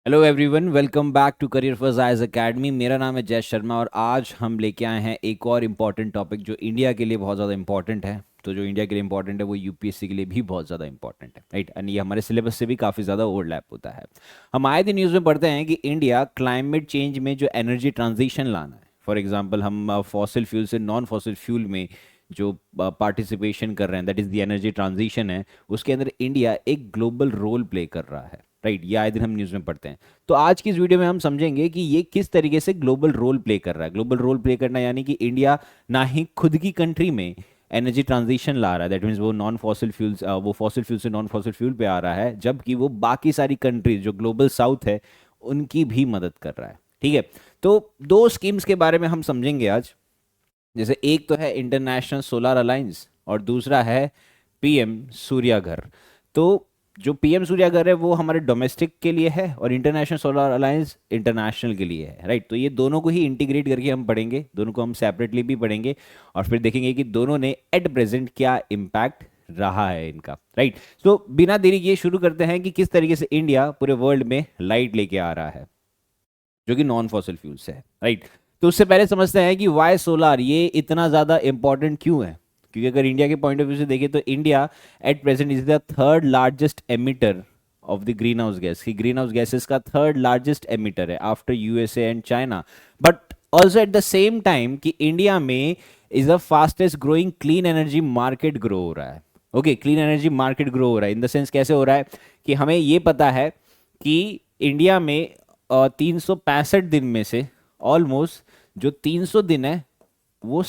Hello everyone, welcome back to career for जायज academy. मेरा नाम है जय शर्मा और आज हम लेके आए हैं एक और इम्पॉर्टेंट टॉपिक जो इंडिया के लिए बहुत ज़्यादा इंपॉर्टेंट है। तो जो इंडिया के लिए इंपॉर्टेंट है वो यूपीएससी के लिए भी बहुत ज़्यादा इंपॉर्टेंट है, राइट। एंड ये हमारे सिलेबस से भी काफ़ी ज़्यादा ओवरलैप होता है। हम आए दिन न्यूज़ में पढ़ते हैं कि इंडिया क्लाइमेट चेंज में जो एनर्जी ट्रांजिशन लाना है, फॉर एग्जाम्पल हम फॉसिल फ्यूल से नॉन फॉसिल फ्यूल में जो पार्टिसिपेशन कर रहे हैं, that is the energy transition है, उसके अंदर इंडिया एक ग्लोबल रोल प्ले कर रहा है, राइट। ये आए दिन हम न्यूज़ में पढ़ते हैं। तो आज की इस वीडियो में हम समझेंगे कि ये किस तरीके से ग्लोबल रोल प्ले कर रहा है। ग्लोबल रोल प्ले करना यानी कि इंडिया ना ही खुद की कंट्री में एनर्जी ट्रांजिशन ला रहा है, दैट मीन्स वो नॉन फॉसिल फ्यूल्स वो फॉसिल फ्यूल से नॉन फॉसिल फ्यूल पे आ रहा है, जबकि वो बाकी सारी कंट्रीज जो ग्लोबल साउथ है उनकी भी मदद कर रहा है, ठीक है। तो दो स्कीम्स के बारे में हम समझेंगे आज। जैसे एक तो है इंटरनेशनल सोलर अलायंस और दूसरा है पीएम सूर्याघर। तो जो पीएम सूर्याघर है वो हमारे डोमेस्टिक के लिए है और इंटरनेशनल सोलर अलायंस इंटरनेशनल के लिए है, राइट। तो ये दोनों को ही इंटीग्रेट करके हम पढ़ेंगे, दोनों को हम सेपरेटली भी पढ़ेंगे और फिर देखेंगे कि दोनों ने एट प्रेजेंट क्या इम्पैक्ट रहा है इनका, राइट। तो बिना देरी किए शुरू करते हैं कि किस तरीके से इंडिया पूरे वर्ल्ड में लाइट लेके आ रहा है जो कि नॉन फॉसिल फ्यूल से है, राइट। तो उससे पहले समझते हैं कि वाई सोलार ये इतना ज़्यादा इंपॉर्टेंट क्यों है। क्योंकि अगर इंडिया के पॉइंट ऑफ व्यू से देखें तो India at present is the third largest emitter of the green house gas, की ग्रीन हाउस गैसेस का थर्ड लार्जेस्ट एमिटर है after USA and China. But also at the same time कि India में is the fastest growing clean energy market grow हो रहा है। Okay, clean energy market grow हो रहा है इन द सेंस कैसे हो रहा है कि हमें ये पता है कि इंडिया में 365 दिन में से ऑलमोस्ट जो 300 दिन है वो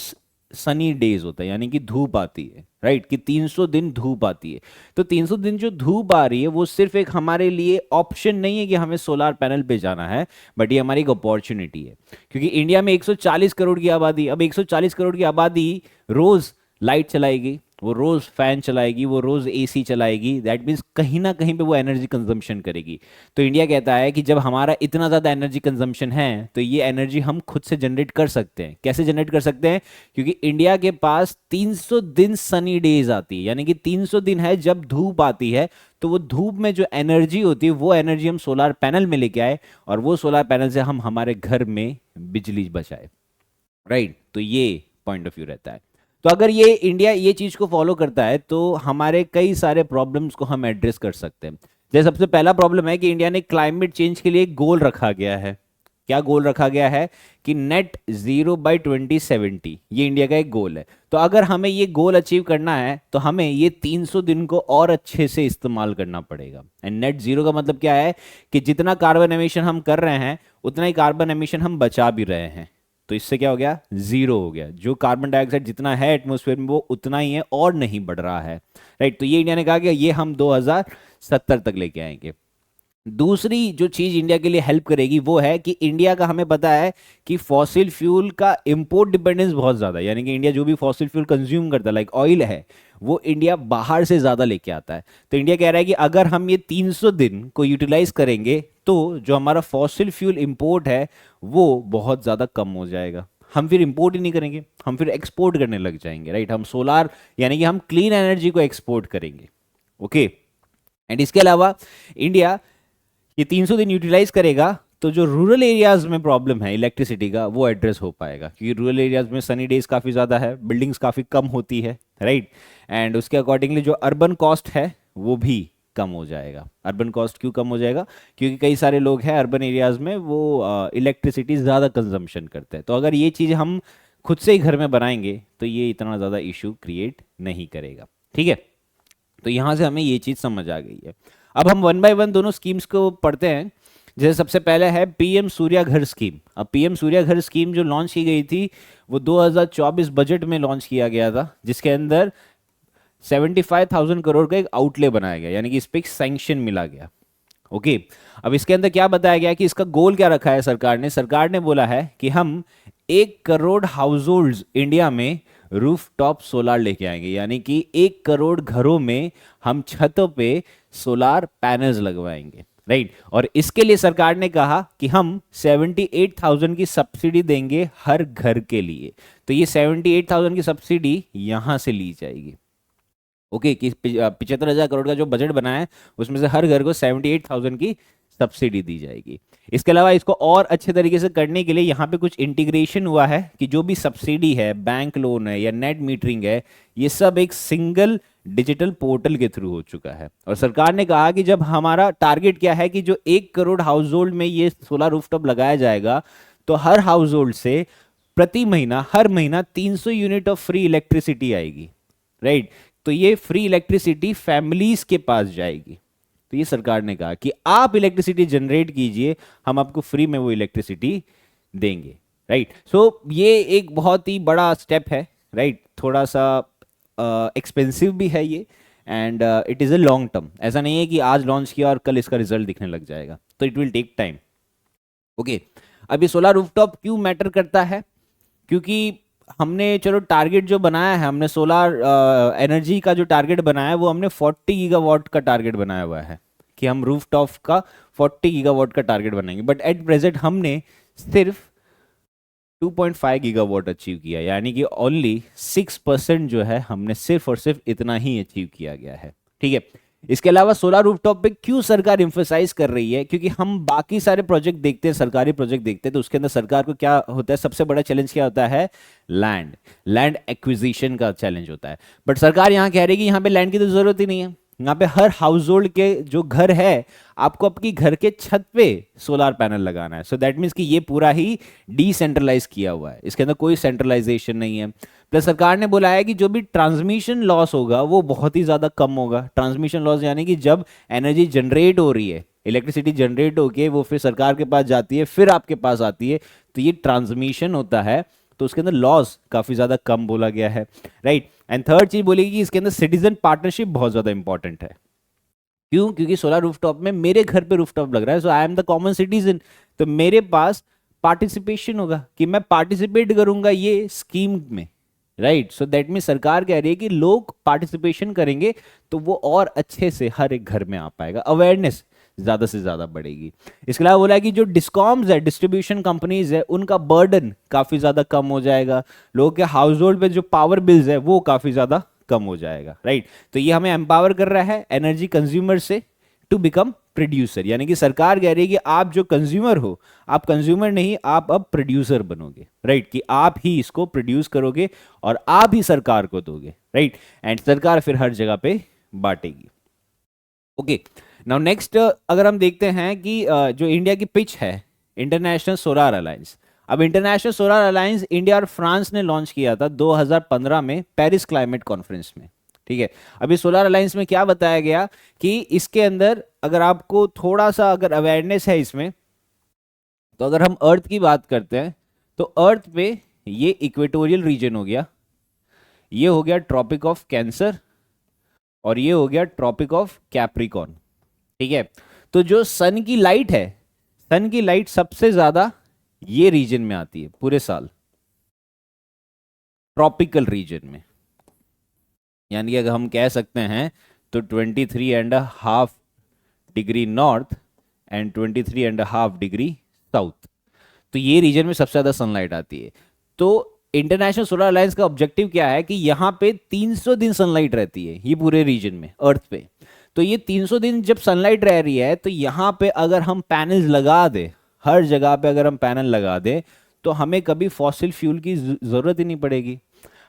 सनी डेज होता है, यानी कि धूप आती है, राइट। कि 300 दिन धूप आती है। तो 300 दिन जो धूप आ रही है वो सिर्फ एक हमारे लिए ऑप्शन नहीं है कि हमें सोलार पैनल पे जाना है, बट ये हमारी एक अपॉर्चुनिटी है। क्योंकि इंडिया में 140 करोड़ की आबादी, अब 140 करोड़ की आबादी रोज लाइट चलाएगी, वो रोज फैन चलाएगी, वो रोज एसी चलाएगी, दैट मीन्स कहीं ना कहीं पे वो एनर्जी कंजम्पशन करेगी। तो इंडिया कहता है कि जब हमारा इतना ज़्यादा एनर्जी कंजम्पशन है तो ये एनर्जी हम खुद से जनरेट कर सकते हैं। कैसे जनरेट कर सकते हैं? क्योंकि इंडिया के पास 300 दिन सनी डेज आती है, यानी कि 300 दिन है जब धूप आती है। तो वो धूप में जो एनर्जी होती है वो एनर्जी हम सोलार पैनल में लेके आए और वो सोलार पैनल से हम हमारे घर में बिजली बचाए, राइट। तो ये पॉइंट ऑफ व्यू रहता है। तो अगर ये इंडिया ये चीज को फॉलो करता है तो हमारे कई सारे प्रॉब्लम्स को हम एड्रेस कर सकते हैं। जैसे सबसे पहला प्रॉब्लम है कि इंडिया ने क्लाइमेट चेंज के लिए एक गोल रखा गया है। क्या गोल रखा गया है? कि नेट जीरो बाई 2070, ये इंडिया का एक गोल है। तो अगर हमें ये गोल अचीव करना है तो हमें ये 300 दिन को और अच्छे से इस्तेमाल करना पड़ेगा। एंड नेट जीरो का मतलब क्या है? कि जितना कार्बन एमिशन हम कर रहे हैं उतना ही कार्बन एमिशन हम बचा भी रहे हैं। तो इससे क्या हो गया? जीरो हो गया। जो कार्बन डाइऑक्साइड जितना है एटमॉस्फेयर में वो उतना ही है और नहीं बढ़ रहा है, राइट। तो ये इंडिया ने कहा कि ये हम 2070 तक लेके आएंगे। दूसरी जो चीज इंडिया के लिए हेल्प करेगी वो है कि इंडिया का, हमें पता है कि फॉसिल फ्यूल का इंपोर्ट डिपेंडेंस बहुत ज्यादा है, यानी कि इंडिया जो भी फॉसिल फ्यूल कंज्यूम करता है लाइक ऑयल है वो इंडिया बाहर से ज्यादा लेके आता है। तो इंडिया कह रहा है कि अगर हम ये 300 दिन को यूटिलाइज करेंगे तो जो हमारा फॉसिल फ्यूल इंपोर्ट है वो बहुत ज्यादा कम हो जाएगा। हम फिर इंपोर्ट ही नहीं करेंगे, हम फिर एक्सपोर्ट करने लग जाएंगे, राइट। हम सोलार यानी कि हम क्लीन एनर्जी को एक्सपोर्ट करेंगे। ओके। एंड इसके अलावा इंडिया ये 300 दिन यूटिलाइज करेगा तो जो रूरल एरियाज में प्रॉब्लम है इलेक्ट्रिसिटी का वो एड्रेस हो पाएगा, क्योंकि रूरल एरियाज में सनी डेज काफ़ी ज़्यादा है, बिल्डिंग्स काफ़ी कम होती है, राइट। एंड उसके अकॉर्डिंगली जो अर्बन कॉस्ट है वो भी कम हो जाएगा। अर्बन कॉस्ट क्यों कम हो जाएगा? क्योंकि कई सारे लोग हैं अर्बन एरियाज में वो इलेक्ट्रिसिटी ज़्यादा कंजम्पशन करते हैं। तो अगर ये चीज़ हम खुद से ही घर में बनाएंगे तो ये इतना ज़्यादा इशू क्रिएट नहीं करेगा, ठीक है। तो यहाँ से हमें ये चीज़ समझ आ गई है। अब हम वन बाय वन दोनों स्कीम्स को पढ़ते हैं। जैसे सबसे पहले है पीएम सूर्या घर स्कीम। अब पीएम सूर्या घर स्कीम जो लॉन्च की गई थी वो 2024 बजट में लॉन्च किया गया था, जिसके अंदर 75,000 करोड़ का एक आउटले बनाया गया, यानी कि इस पर एक सैंक्शन मिला गया। ओके। अब इसके अंदर क्या बताया गया कि इसका गोल क्या रखा है सरकार ने? सरकार ने बोला है कि हम 1 करोड़ हाउस होल्ड इंडिया में रूफ टॉप सोलार लेके आएंगे, यानी कि 1 करोड़ घरों में हम छतों पे सोलार पैनल्स लगवाएंगे, राइट। और इसके लिए सरकार ने कहा कि हम 78,000 की सब्सिडी देंगे हर घर के लिए। तो ये 78,000 की सब्सिडी यहां से ली जाएगी। ओके। कि 75,000 करोड़ का जो बजट बना है उसमें से हर घर को 78,000 की सब्सिडी दी जाएगी। इसके अलावा इसको और अच्छे तरीके से करने के लिए यहाँ पे कुछ इंटीग्रेशन हुआ है कि जो भी सब्सिडी है, बैंक लोन है या नेट मीटरिंग है, ये सब एक सिंगल डिजिटल पोर्टल के थ्रू हो चुका है। और सरकार ने कहा कि जब हमारा टारगेट क्या है कि जो 1 करोड़ हाउस होल्ड में ये सोलर रूफटॉप लगाया जाएगा, तो हर हाउस होल्ड से प्रति महीना, हर महीना 300 यूनिट ऑफ फ्री इलेक्ट्रिसिटी आएगी, राइट। तो ये फ्री इलेक्ट्रिसिटी फैमिलीज के पास जाएगी। तो ये सरकार ने कहा कि आप इलेक्ट्रिसिटी जनरेट कीजिए, हम आपको फ्री में वो इलेक्ट्रिसिटी देंगे, राइट। सो ये एक बहुत ही बड़ा स्टेप है, राइट। थोड़ा सा एक्सपेंसिव भी है ये, and it is a long term. ऐसा नहीं है कि आज लॉन्च किया और कल इसका रिजल्ट दिखने लग जाएगा, तो it will take time. Okay, अब ये सोलर रूफटॉप क्यों मैटर करता है? क्योंकि हमने चलो टारगेट जो बनाया है, हमने सोलर एनर्जी का जो टारगेट बनाया है वो हमने 40 गीगावाट का टारगेट बनाया हुआ है कि हम रूफटॉप का 40 गीगावाट का टारगेट बनाएंगे। बट एट प्रेजेंट हमने सिर्फ 2.5 गीगावाट अचीव किया, यानी कि ओनली 6% जो है हमने सिर्फ और सिर्फ इतना ही अचीव किया गया है, ठीक है। इसके अलावा सोलर रूफटॉप पे क्यों सरकार एम्फसाइज कर रही है? क्योंकि हम बाकी सारे प्रोजेक्ट देखते हैं, सरकारी प्रोजेक्ट देखते हैं, तो उसके अंदर सरकार को क्या होता है, सबसे बड़ा चैलेंज क्या होता है? लैंड एक्विजिशन का चैलेंज होता है। बट सरकार यहाँ कह रही है कि यहाँ पे लैंड की तो जरूरत ही नहीं है, यहाँ पे हर हाउस होल्ड के जो घर है, आपको आपकी घर के छत पे सोलर पैनल लगाना है। सो दैट मीन्स कि ये पूरा ही डिसेंट्रलाइज किया हुआ है, इसके अंदर कोई सेंट्रलाइजेशन नहीं है। प्लस सरकार ने बोला है कि जो भी ट्रांसमिशन लॉस होगा वो बहुत ही ज़्यादा कम होगा। ट्रांसमिशन लॉस यानी कि जब एनर्जी जनरेट हो रही है, इलेक्ट्रिसिटी जनरेट होके वो फिर सरकार के पास जाती है, फिर आपके पास आती है, तो ये ट्रांसमिशन होता है, तो उसके अंदर लॉस काफ़ी ज़्यादा कम बोला गया है, राइट। एंड थर्ड चीज़ बोलेगी कि इसके अंदर सिटीजन पार्टनरशिप बहुत ज़्यादा इंपॉर्टेंट है। क्यों? क्योंकि सोलर रूफटॉप में मेरे घर पे रूफटॉप लग रहा है, so I am the common citizen, तो मेरे पास पार्टिसिपेशन होगा कि मैं पार्टिसिपेट करूंगा ये स्कीम में, राइट। सो दैट मीन सरकार कह रही है कि लोग पार्टिसिपेशन करेंगे तो वो और अच्छे से हर एक घर में आ पाएगा, अवेयरनेस ज्यादा से ज्यादा बढ़ेगी। इसके अलावा बोला है कि जो डिस्कॉम्स है, डिस्ट्रीब्यूशन कंपनीज है, उनका बर्डन काफी ज्यादा कम हो जाएगा, लोगों के हाउस होल्ड पे जो पावर बिल्स है वो काफी ज्यादा कम हो जाएगा, राइट। तो ये हमें एम्पावर कर रहा है एनर्जी कंज्यूमर से टू बिकम प्रोड्यूसर, यानी कि सरकार कह रही है कि आप जो कंज्यूमर हो, आप कंज्यूमर नहीं, आप अब प्रोड्यूसर बनोगे, राइट। कि आप ही इसको प्रोड्यूस करोगे और आप ही सरकार को दोगे, राइट। एंड सरकार फिर हर जगह पे बांटेगी। ओके, नाउ नेक्स्ट अगर हम देखते हैं कि जो इंडिया की पिच है, इंटरनेशनल सोलर अलायंस। अब इंटरनेशनल सोलर अलायंस इंडिया और फ्रांस ने लॉन्च किया था 2015 में पेरिस क्लाइमेट कॉन्फ्रेंस में, ठीक है। अभी सोलर अलायंस में क्या बताया गया कि इसके अंदर अगर आपको थोड़ा सा अगर अवेयरनेस है इसमें, तो अगर हम अर्थ की बात करते हैं तो अर्थ पे ये इक्वेटोरियल रीजन हो गया, ये हो गया ट्रॉपिक ऑफ कैंसर, और ये हो गया ट्रॉपिक ऑफ कैप्रिकॉन, ठीक है। तो जो सन की लाइट है, सन की लाइट सबसे ज्यादा ये रीजन में आती है पूरे साल, ट्रॉपिकल रीजन में। यानी अगर हम कह सकते हैं तो 23.5 degree north and 23.5 degree south, तो ये रीजन में सबसे ज्यादा सनलाइट आती है। तो इंटरनेशनल सोलर अलायंस का ऑब्जेक्टिव क्या है कि यहाँ पे 300 दिन सनलाइट रहती है ये पूरे रीजन में, अर्थ पे। तो ये 300 दिन जब सनलाइट रह रही है, तो यहाँ पे अगर हम पैनल्स लगा दे, हर जगह पे अगर हम पैनल लगा दे, तो हमें कभी फॉसिल फ्यूल की जरूरत ही नहीं पड़ेगी।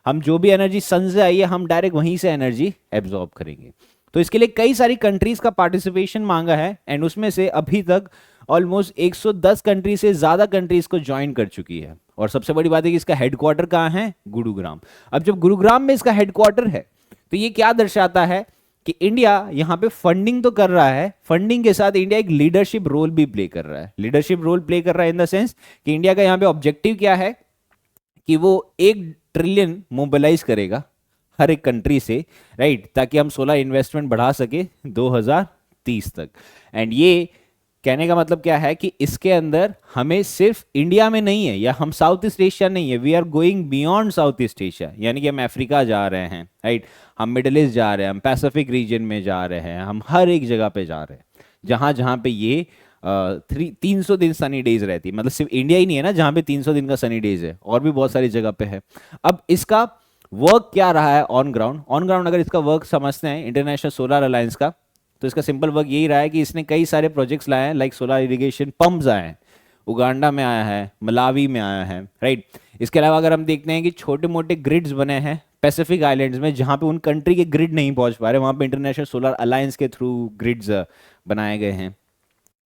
हम जो भी एनर्जी सन से आई है, हम डायरेक्ट वहीं से एनर्जी एब्जॉर्ब करेंगे। तो इसके लिए कई सारी कंट्रीज का पार्टिसिपेशन मांगा है, एंड उसमें से अभी तक ऑलमोस्ट 110 कंट्री से ज्यादा कंट्रीज को ज्वाइन कर चुकी है। और सबसे बड़ी बात है कि इसका हेडक्वार्टर कहाँ है? गुरुग्राम। अब जब गुरुग्राम में इसका हेडक्वार्टर है, तो ये क्या दर्शाता है कि इंडिया यहाँ पे फंडिंग तो कर रहा है, फंडिंग के साथ इंडिया एक लीडरशिप रोल भी प्ले कर रहा है। लीडरशिप रोल प्ले कर रहा है इन द सेंस कि इंडिया का यहाँ पे ऑब्जेक्टिव क्या है कि वो 1 ट्रिलियन मोबिलाइज करेगा हर एक कंट्री से, राइट, ताकि हम सोलर इन्वेस्टमेंट बढ़ा सके 2030 तक। एंड ये कहने का मतलब क्या है कि इसके अंदर हमें सिर्फ इंडिया में नहीं है, या हम साउथ ईस्ट एशिया नहीं है, we are going beyond South East Asia, यानी कि हम अफ्रीका जा रहे हैं, राइट, हम मिडिल ईस्ट जा रहे हैं, हम पैसिफिक रीजन में जा रहे हैं, हम हर एक जगह पे जा रहे हैं जहाँ जहाँ पे ये 300 दिन सनी डेज रहती है। मतलब सिर्फ इंडिया ही नहीं है ना जहाँ पे 300 दिन का सनी डेज है, और भी बहुत सारी जगह पे है। अब इसका वर्क क्या रहा है ऑन ग्राउंड? ऑन ग्राउंड अगर इसका वर्क समझते हैं इंटरनेशनल सोलर अलायंस का, तो इसका सिंपल वर्क यही रहा है कि इसने कई सारे प्रोजेक्ट्स लाए हैं, लाइक सोलर इरिगेशन पंप्स आए हैं, उगांडा में आया है, मलावी में आया है, राइट। इसके अलावा अगर हम देखते हैं कि छोटे मोटे ग्रिड्स बने हैं पैसिफिक आइलैंड्स में, जहाँ पे उन कंट्री के ग्रिड नहीं पहुंच पा रहे, वहाँ पे इंटरनेशनल सोलर अलायंस के थ्रू ग्रिड्स बनाए गए हैं।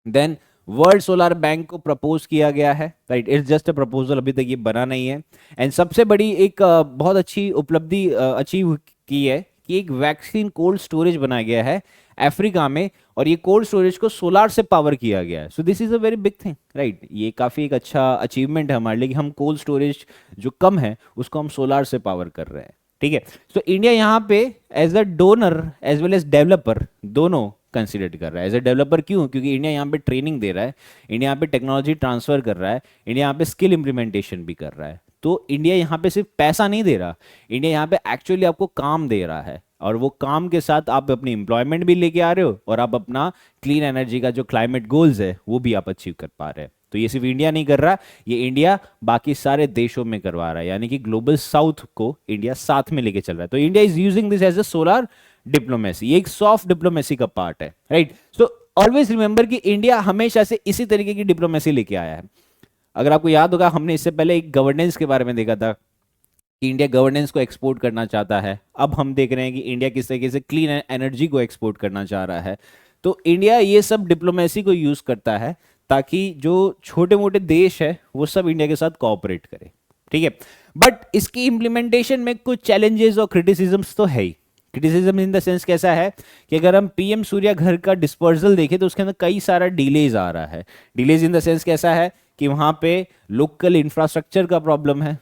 देन वर्ल्ड सोलर बैंक को प्रपोज किया गया है, right, it's just a proposal, अभी तक ये बना नहीं है। एंड सबसे बड़ी एक बहुत अच्छी उपलब्धि अचीव की है कि एक वैक्सीन कोल्ड स्टोरेज बनाया गया है अफ्रीका में, और ये कोल्ड स्टोरेज को सोलार से पावर किया गया है। So this is a very big thing, right. ये काफ़ी एक अच्छा अचीवमेंट है हमारे लिए कि हम कोल्ड स्टोरेज जो कम है उसको हम सोलार से पावर कर रहे हैं, ठीक है। सो इंडिया यहाँ पे as a donor as well as developer दोनों कंसिडर कर रहा है। एज अ डेवलपर क्यों? क्योंकि इंडिया यहाँ पे ट्रेनिंग दे रहा है, इंडिया यहाँ पे टेक्नोलॉजी ट्रांसफर कर रहा है, इंडिया यहाँ पे स्किल इंप्लीमेंटेशन भी कर रहा है। तो इंडिया यहाँ पे सिर्फ पैसा नहीं दे रहा, इंडिया यहाँ पे एक्चुअली आपको काम दे रहा है, और वो काम के साथ आप अपनी एम्प्लॉयमेंट भी लेके आ रहे हो, और आप अपना क्लीन एनर्जी का जो क्लाइमेट गोल्स है वो भी आप अचीव कर पा रहे हैं। तो ये सिर्फ इंडिया नहीं कर रहा, ये इंडिया बाकी सारे देशों में करवा रहा है, यानी कि ग्लोबल साउथ को इंडिया साथ में लेके चल रहा है। तो India is using this as a solar diplomacy, ये एक सॉफ्ट डिप्लोमेसी का पार्ट है, राइट। सो ऑलवेज रिमेंबर कि इंडिया हमेशा से इसी तरीके की डिप्लोमेसी लेके आया है। अगर आपको याद होगा, हमने इससे पहले एक गवर्नेंस के बारे में देखा था कि इंडिया गवर्नेंस को एक्सपोर्ट करना चाहता है। अब हम देख रहे हैं कि इंडिया किस तरीके से क्लीन एनर्जी को एक्सपोर्ट करना चाह रहा है। तो इंडिया ये सब डिप्लोमेसी को यूज करता है ताकि जो छोटे मोटे देश है वो सब इंडिया के साथ कोऑपरेट करे, ठीक है। बट इसकी इंप्लीमेंटेशन में कुछ चैलेंजेस और क्रिटिसिज्म्स तो है ही। क्रिटिसिज्म इन द सेंस कैसा है कि अगर हम पीएम सूर्या घर का डिस्पर्सल देखें तो उसके अंदर कई सारा डिलेज आ रहा है। डिलेज इन द सेंस कैसा है कि वहां पे लोकल इंफ्रास्ट्रक्चर का प्रॉब्लम है,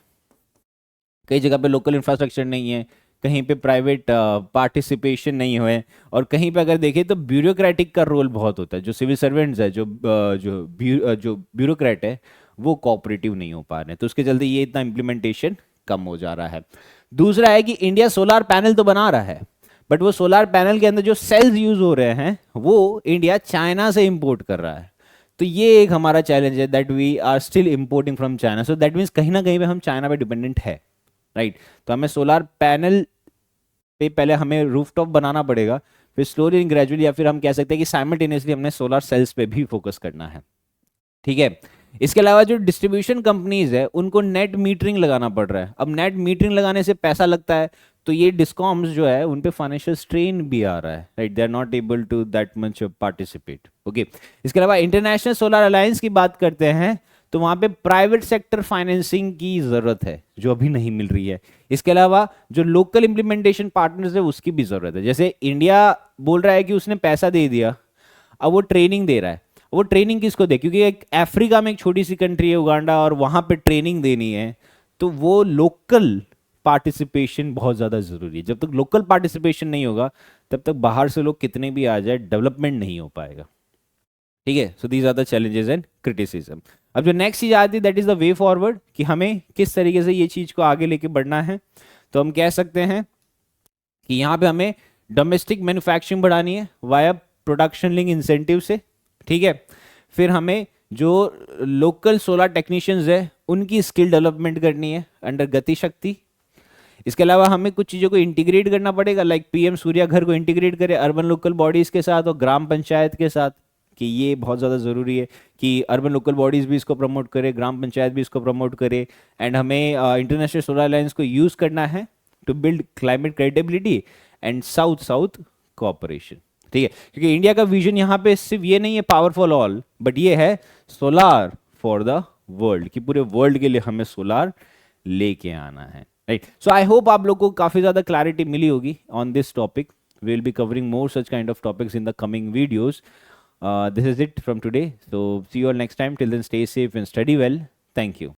कई जगह पे लोकल इंफ्रास्ट्रक्चर नहीं है, कहीं पे प्राइवेट पार्टिसिपेशन नहीं हुए, और कहीं पे अगर देखें तो ब्यूरोक्रेटिक का रोल बहुत होता है। जो सिविल सर्वेंट्स है, जो ब्यूरोक्रेट है, वो कोऑपरेटिव नहीं हो पा रहे हैं, तो उसके चलते ये इतना इम्प्लीमेंटेशन कम हो जा रहा है। दूसरा है कि इंडिया सोलार पैनल तो बना रहा है, बट वो सोलार पैनल के अंदर जो सेल्स यूज हो रहे हैं वो इंडिया चाइना से इंपोर्ट कर रहा है। तो ये एक हमारा चैलेंज है, that we are still importing from China. So that means कहीं ना कहीं पे हम चाइना पे डिपेंडेंट है, राइट। तो हमें सोलार पैनल पे पहले हमें रूफटॉप बनाना पड़ेगा, फिर स्लोली एंड ग्रेजुअली, या फिर हम कह सकते हैं कि साइमल्टेनियसली हमने सोलर सेल्स पे भी फोकस करना है, ठीक है। इसके अलावा जो डिस्ट्रीब्यूशन कंपनीज है उनको नेट मीटरिंग लगाना पड़ रहा है। अब नेट मीटरिंग लगाने से पैसा लगता है, तो ये डिस्कॉम्स जो है उन पे फाइनेंशियल स्ट्रेन भी आ रहा है, right. They are not able to that much participate, okay. इसके अलावा इंटरनेशनल सोलर अलायंस की बात करते हैं तो वहां पे प्राइवेट सेक्टर फाइनेंसिंग की जरूरत है जो अभी नहीं मिल रही है। इसके अलावा जो लोकल इंप्लीमेंटेशन पार्टनर्स है उसकी भी जरूरत है। जैसे इंडिया बोल रहा है कि उसने पैसा दे दिया, अब वो ट्रेनिंग दे रहा है, वो ट्रेनिंग किसको दे? क्योंकि एक अफ्रीका में एक छोटी सी कंट्री है उगांडा, और वहां पे ट्रेनिंग देनी है, तो वो लोकल पार्टिसिपेशन बहुत ज़्यादा ज़रूरी है। जब तक लोकल पार्टिसिपेशन नहीं होगा तब तक बाहर से लोग कितने भी आ जाए डेवलपमेंट नहीं हो पाएगा, ठीक है। So these are the challenges and criticism. अब जो नेक्स्ट चीज़ आती है that is the way forward, कि हमें किस तरीके से ये चीज़ को आगे लेके बढ़ना है। तो हम कह सकते हैं कि यहाँ पे हमें डोमेस्टिक मैन्युफैक्चरिंग बढ़ानी है वाया प्रोडक्शन लिंक इंसेंटिव से, ठीक है। फिर हमें जो लोकल सोलर टेक्नीशियंस है उनकी स्किल डेवलपमेंट करनी है अंडर गति शक्ति। इसके अलावा हमें कुछ चीज़ों को इंटीग्रेट करना पड़ेगा, लाइक पीएम सूर्या घर को इंटीग्रेट करे अर्बन लोकल बॉडीज़ के साथ और ग्राम पंचायत के साथ, कि ये बहुत ज़्यादा ज़रूरी है कि अर्बन लोकल बॉडीज़ भी इसको प्रमोट करे, ग्राम पंचायत भी इसको प्रमोट करे। एंड हमें इंटरनेशनल सोलर अलायंस को यूज़ करना है to build climate credibility and South South cooperation, ठीक है। क्योंकि इंडिया का विजन यहाँ पे सिर्फ ये नहीं है पावर फॉर ऑल, बट ये है सोलार फॉर द वर्ल्ड, कि पूरे वर्ल्ड के लिए हमें सोलार लेके आना है, राइट। सो आई होप आप लोग को काफ़ी ज़्यादा क्लैरिटी मिली होगी on this topic. We will be covering more such kind of topics in the coming videos. This is it from today. So see you all next time. Till then, stay safe and study well. Thank you.